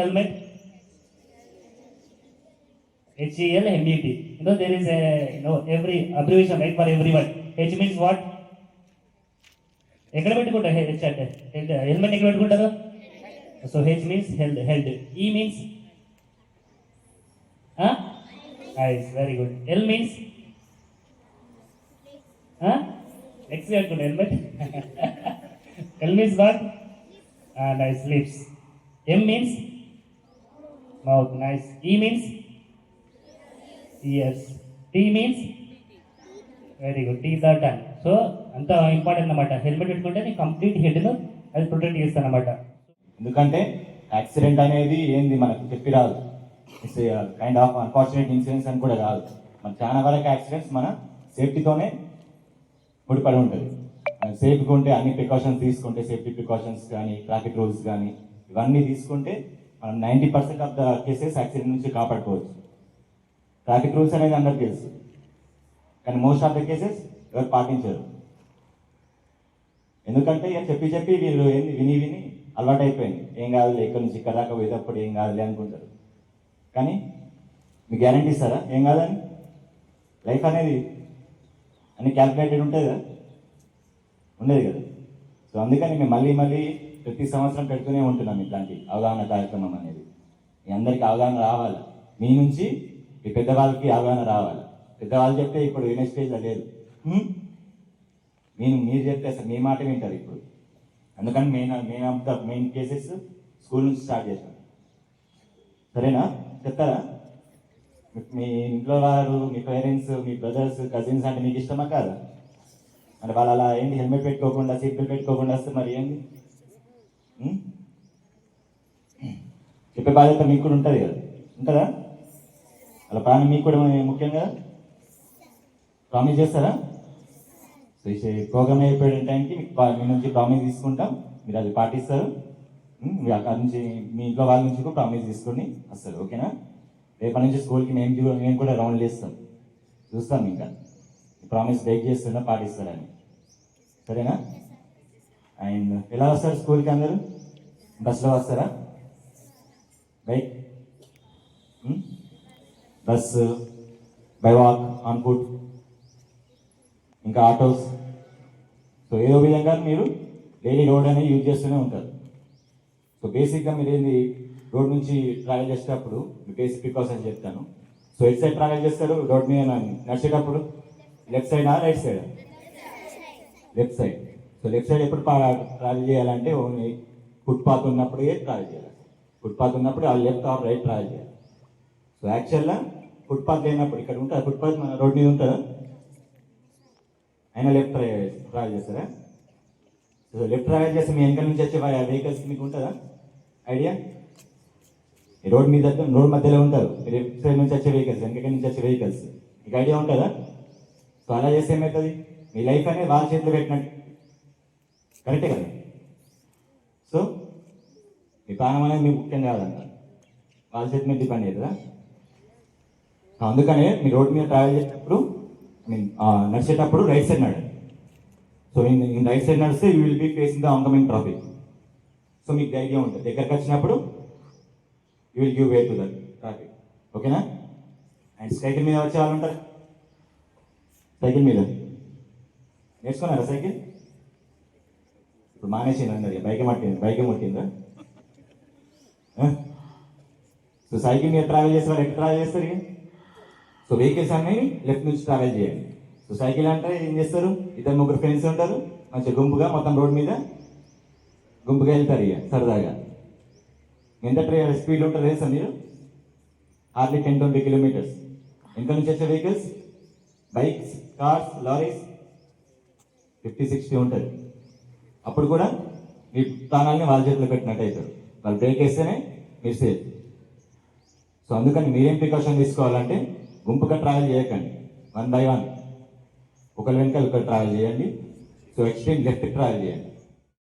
helmet? HELMET. There is a every abbreviation right for everyone. H means what? ఎక్కడ పెట్టుకుంటారు H అంటే helmet ఎక్కడ పెట్టుకుంటారు? So H means head. E means eyes. Very good. L means X పెట్టుకుంటా helmet. L means what? Nice, lips. M means mouth. Nice. E means ears. T means very good. T the tongue. So అంత important అన్నమాట. Helmet పెట్టుకుంటే నీ complete హెడ్ను అది protect చేస్తాను అన్నమాట. ఎందుకంటే accident అనేది ఏంది మనకు చెప్పి రాదు. It's kind of unfortunate incidents అని కూడా కాదు. మన చాలా వరకు యాక్సిడెంట్స్ మన సేఫ్టీతోనే ముడిపడి ఉంటుంది. సేఫ్గా ఉంటే అన్ని ప్రికాషన్స్ తీసుకుంటే, సేఫ్టీ ప్రికాషన్స్ కానీ ట్రాఫిక్ రూల్స్ కానీ ఇవన్నీ తీసుకుంటే మనం 90% ఆఫ్ ద కేసెస్ యాక్సిడెంట్ నుంచి కాపాడుకోవచ్చు. ట్రాఫిక్ రూల్స్ అనేది అందరికి తెలుసు, కానీ మోస్ట్ ఆఫ్ ద కేసెస్ ఎవరు పాటించరు. ఎందుకంటే ఇక చెప్పి వీళ్ళు ఏంది విని అలవాటు అయిపోయింది. ఏం కాదులే, ఇక్కడ నుంచి ఇక్కడ దాకా పోయేటప్పుడు ఏం కాదులే అనుకుంటారు. కానీ మీకు గ్యారంటీ ఇస్తారా ఏం కాదని? లైఫ్ అనేది అన్ని క్యాల్కులేటెడ్ ఉంటుంది కదా, ఉండేది కదా. సో అందుకని మేము మళ్ళీ ప్రతి సంవత్సరం పెడుతూనే ఉంటున్నాం ఇట్లాంటి అవగాహన కార్యక్రమం అనేది. మీ అందరికీ అవగాహన రావాలి, మీ నుంచి మీ పెద్దవాళ్ళకి అవగాహన రావాలి. పెద్దవాళ్ళు చెప్తే ఇప్పుడు వినే స్టేజ్లో లేదు. మీరు చెప్తే అసలు మీ మాట వింటారు ఇప్పుడు. అందుకని మెయిన్ కేసెస్ స్కూల్ నుంచి స్టార్ట్ చేశాం. సరేనా? చెప్తారా? మీ ఇంట్లో వారు, మీ పేరెంట్స్, మీ బ్రదర్స్, కజిన్స్ అంటే మీకు ఇష్టమా కాదా? అంటే వాళ్ళు అలా ఏంటి హెల్మెట్ పెట్టుకోకుండా, సీట్ బెల్ట్ పెట్టుకోకుండా వస్తే మరి ఏంటి? చెప్పే బాధ్యత మీకు కూడా ఉంటుంది కదా, ఉంటుందా? అలా ప్రాణం మీకు కూడా ముఖ్యం కదా. ప్రామిస్ చేస్తారా? సో ఈ ప్రోగ్రామ్ అయిపోయే టైంకి మీ నుంచి ప్రామిస్ తీసుకుంటాం, మీరు అది పాటిస్తారు. మీరు అక్కడ నుంచి మీ ఇంట్లో వాళ్ళ నుంచి కూడా ప్రామిస్ తీసుకొని వస్తారు. ఓకేనా? రేపటి నుంచి స్కూల్కి మేము కూడా రౌండ్ వేస్తాం, చూస్తాం ఇంకా ప్రామిస్ బ్రేక్ చేస్తున్నా పాటిస్తారని. సరేనా? అండ్ ఎలా వస్తారు స్కూల్కి అందరూ? బస్సులో వస్తారా? Bike, bus, by walk, on foot, ఇంకా ఆటోస్. సో ఏదో విధంగా మీరు డైలీ రోడ్ అనేది యూజ్ చేస్తూనే ఉంటారు. సో బేసిక్గా మీరు ఏంది రోడ్ నుంచి ట్రావెల్ చేసేటప్పుడు బేసిక్ ప్రికాషన్స్ చెప్తాను. సో ఎట్ సైడ్ ట్రావెల్ చేస్తారు రోడ్ మీద నడిచేటప్పుడు? లెఫ్ట్ సైడా రైట్ సైడా? Left side. So left side ఎప్పుడు ట్రావెల్ చేయాలంటే ఓన్లీ ఫుట్పాత్ ఉన్నప్పుడే ట్రావెల్ చేయాలి. ఫుట్పాత్ ఉన్నప్పుడు ఆ లెఫ్ట్ ఆర్ రైట్ ట్రావెల్ చేయాలి. సో యాక్చువల్గా ఫుట్పాత్ లేనప్పుడు ఇక్కడ ఉంటుంది ఫుట్పాత్, మన రోడ్ మీద ఉంటుందా? అయినా లెఫ్ట్ ట్రావెల్ చేస్తారా? సో లెఫ్ట్ ట్రావెల్ చేస్తే మీ వెనక నుంచి వచ్చే వెహికల్స్ మీకు ఉంటుందా ఐడియా? ఈ రోడ్ మీద రోడ్ మధ్యలో ఉంటారు, లెఫ్ట్ సైడ్ నుంచి వచ్చే వెహికల్స్, వెనక నుంచి వచ్చే వెహికల్స్, మీకు ఐడియా ఉంటుందా? సో అలా చేస్తే ఏమవుతుంది? మీ లైఫ్ అనేది వాళ్ళ చేతిలో పెట్టినట్టు. కరెక్టే కదా? సో మీ ప్రాణం అనేది మీకు ముఖ్యం కాదంట, వాళ్ళ చేతి మీద డిపెండ్ అవుతుందా? అందుకనే మీ రోడ్ మీద ట్రావెల్ చేసేటప్పుడు నడిచేటప్పుడు రైట్ సైడ్ నడండి. సో ఇన్ రైట్ సైడ్ నడిస్తే you will be facing the oncoming traffic. So మీకు ధైర్యం ఉంటుంది, దగ్గరకు వచ్చినప్పుడు you will give way to the traffic. ఓకేనా? అండ్ సైకిల్ మీద వచ్చే వాళ్ళు ఉంటారు, సైకిల్ మీద నేర్చుకున్నారా సైకిల్? ఇప్పుడు మానేసింది అందరి బైకే ముట్టిందా? సో సైకిల్ మీద ట్రావెల్ చేసే వాళ్ళు ఎక్కడ ట్రావెల్ చేస్తారు? సో వెహికల్స్ అన్నీ లెఫ్ట్ నుంచి ట్రావెల్ చేయండి. సో సైకిల్ అంటే ఏం చేస్తారు? ఇద్దరు ముగ్గురు ఫ్రెండ్స్ ఉంటారు, మంచిగా గుంపుగా మొత్తం రోడ్ మీద గుంపుగా వెళ్తారు. ఇక సరదాగా ఎంత స్పీడ్ ఉంటుంది తెలుసా మీరు? Hardly 10-20 kilometres. ఎంత నుంచి వచ్చే వెహికల్స్? బైక్స్, కార్స్, లారీస్ 50-60 ఉంటుంది. అప్పుడు కూడా మీ ప్రాణాలని వాళ్ళ చేతిలో పెట్టినట్టు అవుతారు. వాళ్ళు బ్రేక్ వేస్తేనే మీరు సేఫ్. సో అందుకని మీరేం ప్రికాషన్ తీసుకోవాలంటే గుంపుగా ట్రావెల్ చేయకండి, 1 by 1 ఒకరి వెనకాల ఒకరు ట్రావెల్ చేయండి. సో ఎక్స్ట్రీమ్ లెఫ్ట్ ట్రావెల్ చేయండి.